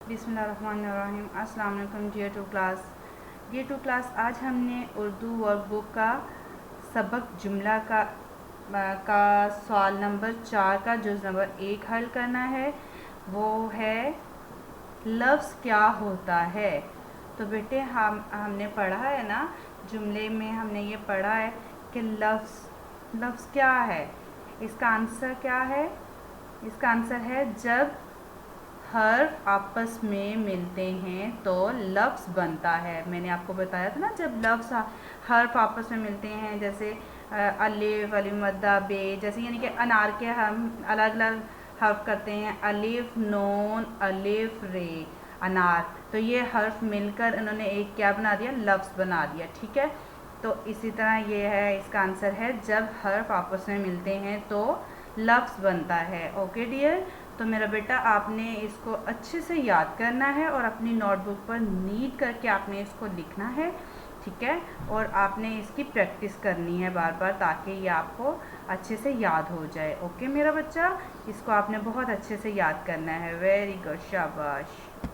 बिस्मिल्लाहिर्रहमानिर्रहीम। अस्सलाम वालेकुम गियर टू क्लास। आज हमने उर्दू वर्कबुक का सबक जुमला का सवाल नंबर 4 का जुज़ नंबर 1 हल करना है। वो है लफ्ज़ क्या होता है। तो बेटे हमने पढ़ा है ना, जुमले में हमने ये पढ़ा है कि लफ्ज़ क्या है। इसका आंसर क्या है? इसका आंसर है जब हर्फ आपस में मिलते हैं तो लफ्ज़ बनता है। मैंने आपको बताया था ना, जब लफ्ज़ हर्फ आपस में मिलते हैं, जैसे अलिफ, अलिफ मद्दा, बे, जैसे यानी कि अनार के हम अलग अलग हर्फ करते हैं, अलिफ, नून, अलिफ, रे, अनार। तो ये हर्फ मिलकर इन्होंने एक क्या बना दिया? लफ्ज़ बना दिया। ठीक है, तो इसी तरह ये है, इसका आंसर है जब हर्फ आपस में मिलते हैं तो लफ्ज़ बनता है। ओके डियर, तो मेरा बेटा आपने इसको अच्छे से याद करना है और अपनी नोटबुक पर नीट करके आपने इसको लिखना है। ठीक है, और आपने इसकी प्रैक्टिस करनी है बार बार, ताकि ये आपको अच्छे से याद हो जाए। ओके मेरा बच्चा, इसको आपने बहुत अच्छे से याद करना है। वेरी गुड, शाबाश।